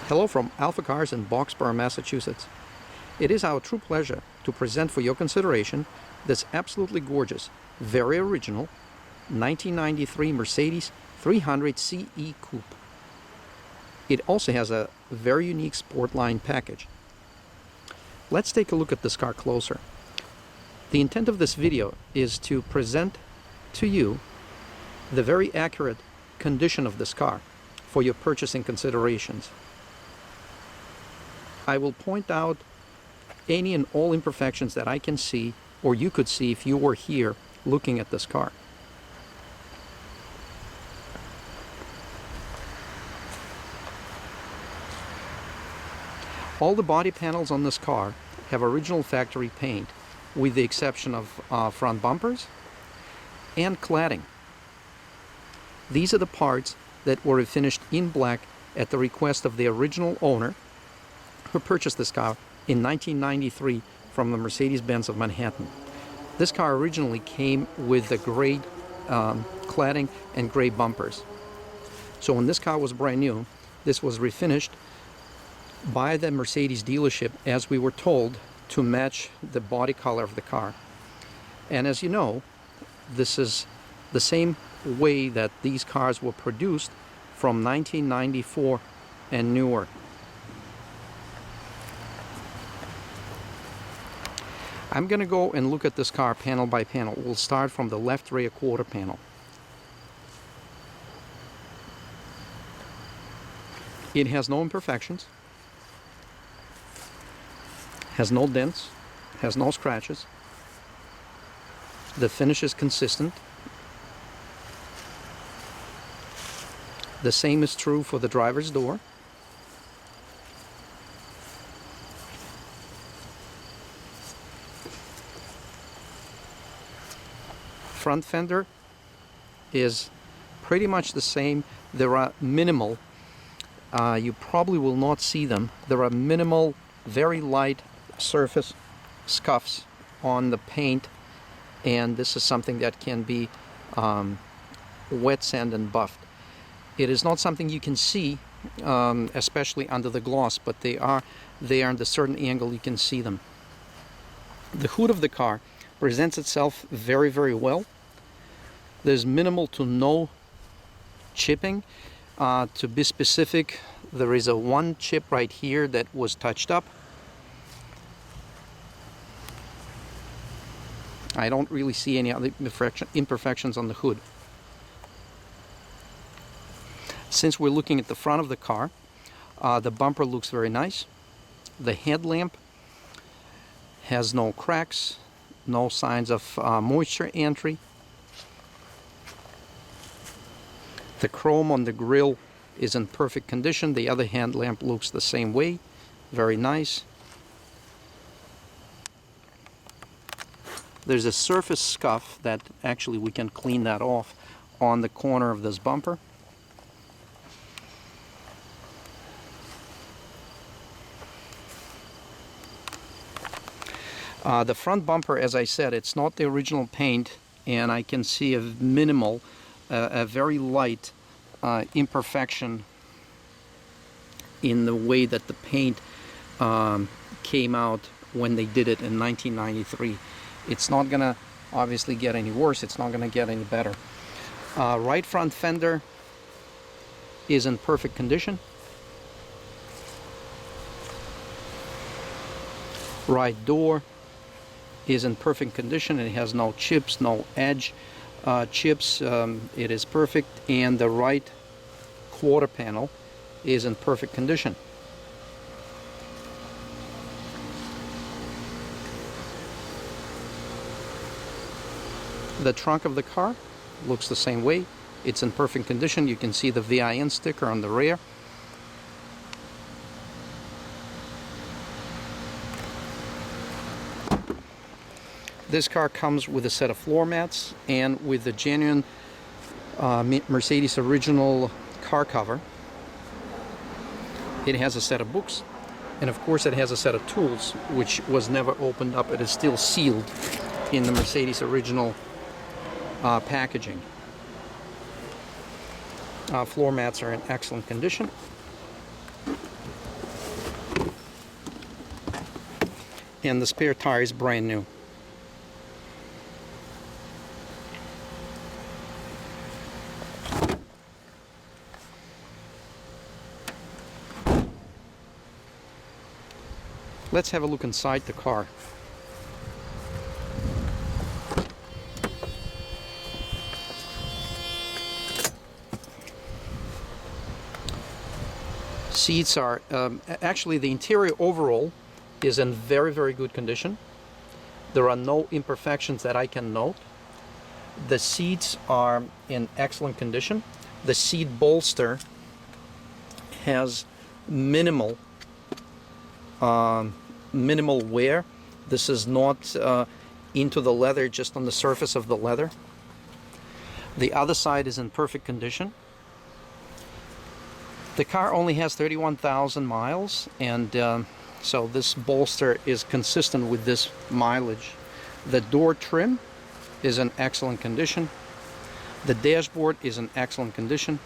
Hello from AlphaCars in Boxborough, Massachusetts. It is our true pleasure to present for your consideration this absolutely gorgeous, very original 1993 Mercedes 300CE Coupe. It also has a very unique Sportline package. Let's take a look at this car closer. The intent of this video is to present to you the very accurate condition of this car for your purchasing considerations. I will point out any and all imperfections that I can see or you could see if you were here looking at this car. All the body panels on this car have original factory paint, with the exception of front bumpers and cladding. These are the parts that were finished in black at the request of the original owner who purchased this car in 1993 from the Mercedes-Benz of Manhattan. This car originally came with the gray cladding and gray bumpers. So when this car was brand new, this was refinished by the Mercedes dealership, as we were told, to match the body color of the car. And as you know, this is the same way that these cars were produced from 1994 and newer. I'm going to go and look at this car panel by panel. We'll start from the left rear quarter panel. It has no imperfections, has no dents, has no scratches. The finish is consistent. The same is true for the driver's door. Front fender is pretty much the same. There are minimal, you probably will not see them, there are minimal, very light surface scuffs on the paint, and this is something that can be wet sand and buffed. It is not something you can see, especially under the gloss, but they are there at a certain angle you can see them. The hood of the car presents itself very, very well. There's minimal to no chipping. To be specific, there is one chip right here that was touched up. I don't really see any other imperfections on the hood. Since we're looking at the front of the car, the bumper looks very nice. The headlamp has no cracks, no signs of moisture entry. The chrome on the grille is in perfect condition. The other headlamp looks the same way. Very nice. There's a surface scuff that actually we can clean that off on the corner of this bumper. The front bumper, as I said, it's not the original paint, and I can see a minimal, a very light imperfection in the way that the paint came out when they did it in 1993. It's not gonna obviously get any worse, it's not gonna get any better. Right front fender is in perfect condition. Right door is in perfect condition. It has no chips, no edge chips. It is perfect, and the right quarter panel is in perfect condition. The trunk of the car looks the same way. It's in perfect condition. You can see the VIN sticker on the rear. This car comes with a set of floor mats and with the genuine Mercedes original car cover. It has a set of books, and of course it has a set of tools, which was never opened up. It is still sealed in the Mercedes original packaging. Floor mats are in excellent condition. and the spare tire is brand new. Let's have a look inside the car. Seats are, actually the interior overall is in very, very good condition. There are no imperfections that I can note. The seats are in excellent condition. The seat bolster has minimal wear. This is not into the leather, just on the surface of the leather. The other side is in perfect condition. The car only has 31,000 miles, and so this bolster is consistent with this mileage. The door trim is in excellent condition. The dashboard is in excellent condition.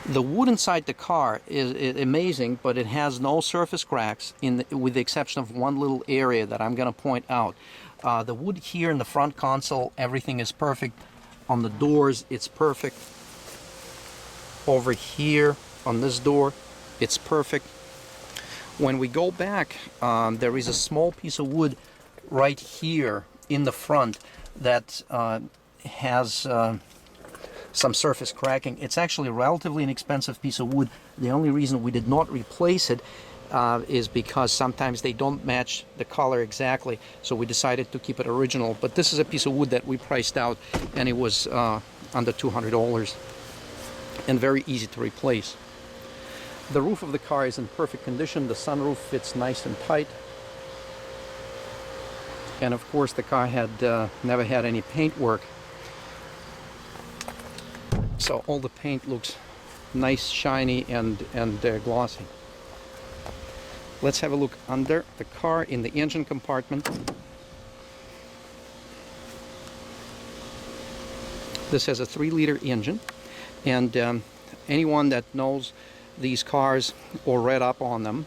The wood inside the car is amazing, but it has no surface cracks, with the exception of one little area that I'm going to point out. The wood here in the front console, everything is perfect. On the doors, it's perfect. Over here on this door, it's perfect. When we go back, there is a small piece of wood right here in the front that has some surface cracking. It's actually a relatively inexpensive piece of wood. The only reason we did not replace it is because sometimes they don't match the color exactly, so we decided to keep it original. But this is a piece of wood that we priced out, and it was under $200 and very easy to replace. The roof of the car is in perfect condition. The sunroof fits nice and tight. And of course the car had never had any paint work, so all the paint looks nice, shiny, and glossy. Let's have a look under the car in the engine compartment. This has a 3-liter engine, and anyone that knows these cars or read up on them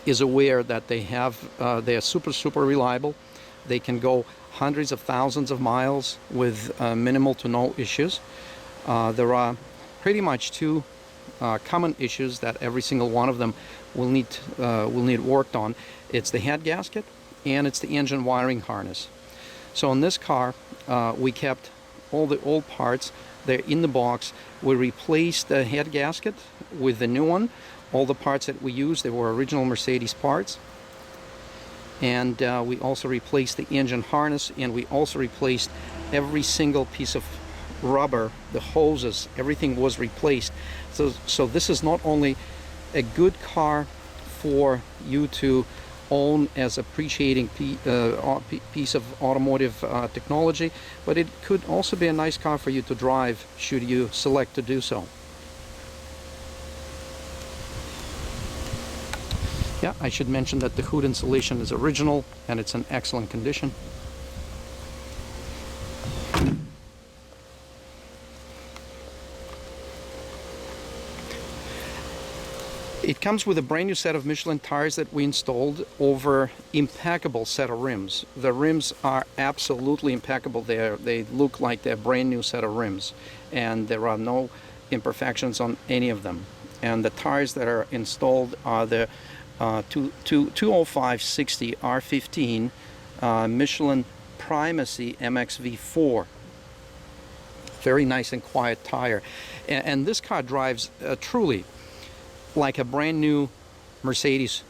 is aware that they are super reliable. They can go hundreds of thousands of miles with minimal to no issues. There are pretty much two common issues that every single one of them will need worked on. It's the head gasket and it's the engine wiring harness. So in this car, we kept all the old parts. They're in the box. We replaced the head gasket with the new one. All the parts that we used, they were original Mercedes parts. And we also replaced the engine harness, and we also replaced every single piece of rubber, the hoses, everything was replaced. So this is not only a good car for you to own as appreciating piece of automotive technology, but it could also be a nice car for you to drive should you select to do so. Yeah, I should mention that the hood insulation is original and it's in excellent condition. It comes with a brand new set of Michelin tires that we installed over impeccable set of rims. The rims are absolutely impeccable. They look like they're brand new set of rims, and there are no imperfections on any of them. And the tires that are installed are the 205/60 R15 Michelin Primacy MXV4. Very nice and quiet tire. And this car drives truly like a brand new Mercedes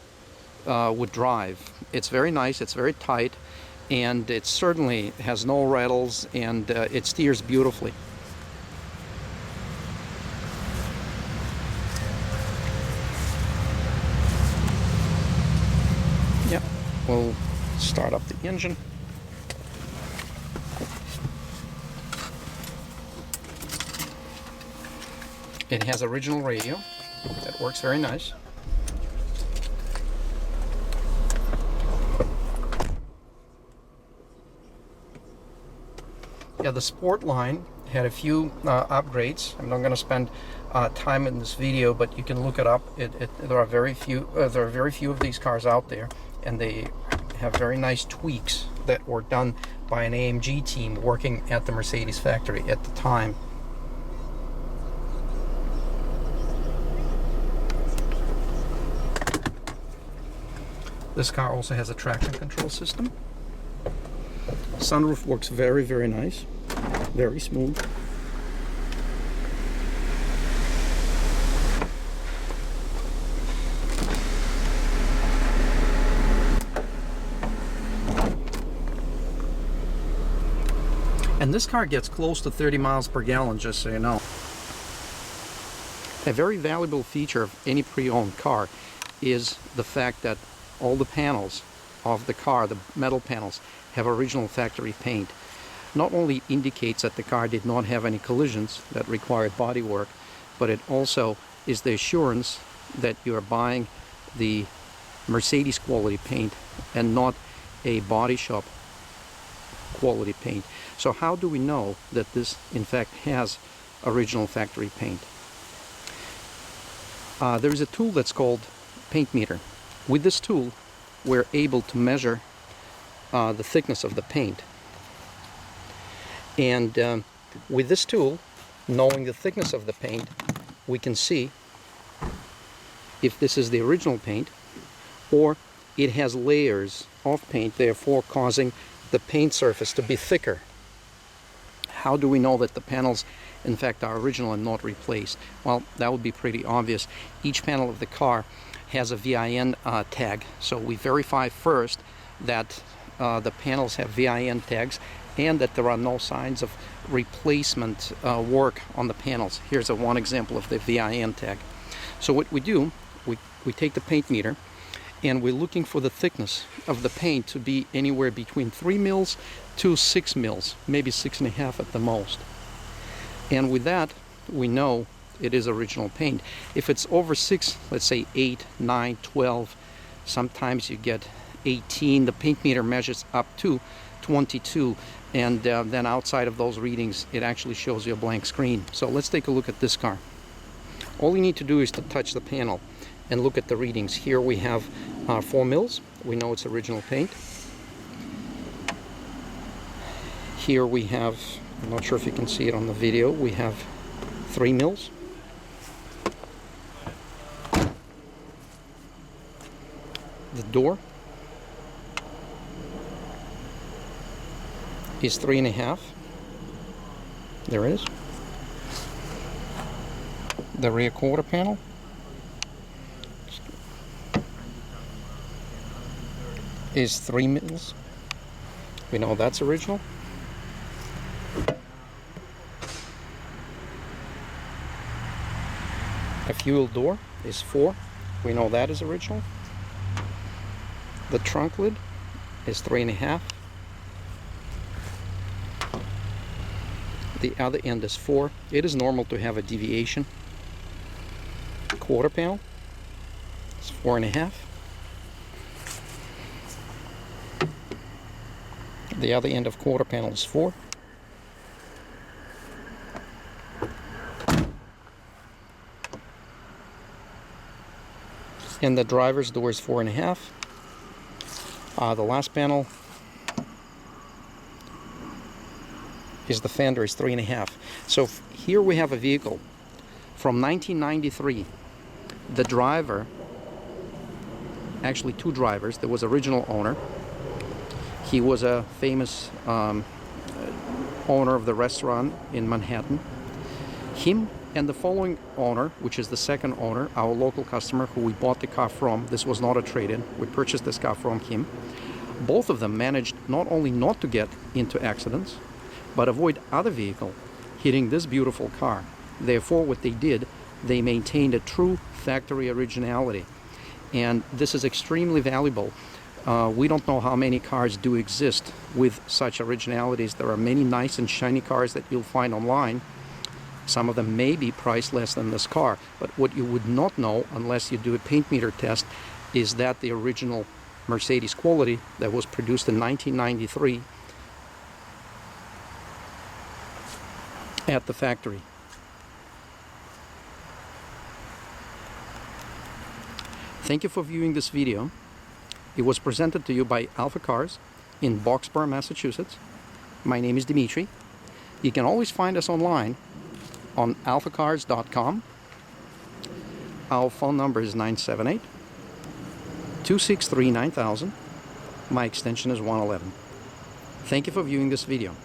would drive. It's very nice, it's very tight, and it certainly has no rattles, and it steers beautifully. Yep, we'll start up the engine. It has original radio. That works very nice. Yeah, the Sportline had a few upgrades. I'm not going to spend time in this video, but you can look it up. There are very few of these cars out there, and they have very nice tweaks that were done by an AMG team working at the Mercedes factory at the time. This car also has a traction control system. Sunroof works very, very nice, very smooth. And this car gets close to 30 miles per gallon, just so you know. A very valuable feature of any pre-owned car is the fact that all the panels of the car, the metal panels, have original factory paint. Not only indicates that the car did not have any collisions that required body work, but it also is the assurance that you are buying the Mercedes quality paint and not a body shop quality paint. So how do we know that this in fact has original factory paint? There is a tool that's called paint meter. With this tool we're able to measure the thickness of the paint, and with this tool, knowing the thickness of the paint, we can see if this is the original paint or it has layers of paint, therefore causing the paint surface to be thicker. How do we know that the panels in fact are original and not replaced? Well, that would be pretty obvious. Each panel of the car has a VIN tag, so we verify first that the panels have VIN tags and that there are no signs of replacement work on the panels. Here's one example of the VIN tag. So what we do, we take the paint meter and we're looking for the thickness of the paint to be anywhere between 3 mils to 6 mils, maybe 6.5 at the most. And with that, we know it is original paint. If it's over 6, let's say 8, 9, 12, sometimes you get 18, the paint meter measures up to 22, and then outside of those readings, it actually shows you a blank screen. So let's take a look at this car. All you need to do is to touch the panel and look at the readings. Here we have 4 mils. We know it's original paint. Here we have, I'm not sure if you can see it on the video, we have 3 mils. The door is 3.5. There it is. The rear quarter panel is 3 mils. We know that's original. A fuel door is 4. We know that is original. The trunk lid is 3.5. The other end is 4. It is normal to have a deviation. Quarter panel is 4.5. The other end of quarter panel is 4. And the driver's door is 4.5. The last panel is the fender, is 3.5. So here we have a vehicle from 1993. The driver, actually 2 drivers. There was original owner. He was a famous owner of the restaurant in Manhattan. Him and the following owner, which is the second owner, our local customer who we bought the car from. This was not a trade-in. We purchased this car from him. Both of them managed not only not to get into accidents, but avoid other vehicle hitting this beautiful car. Therefore, what they did, they maintained a true factory originality. And this is extremely valuable. We don't know how many cars do exist with such originalities. There are many nice and shiny cars that you'll find online. Some of them may be priced less than this car, but what you would not know unless you do a paint meter test is that the original Mercedes quality that was produced in 1993 at the factory. Thank you for viewing this video. It was presented to you by AlphaCars in Boxborough, Massachusetts. My name is Dimitri. You can always find us online on alphacars.com. Our phone number is 978-263-9000. My extension is 111. Thank you for viewing this video.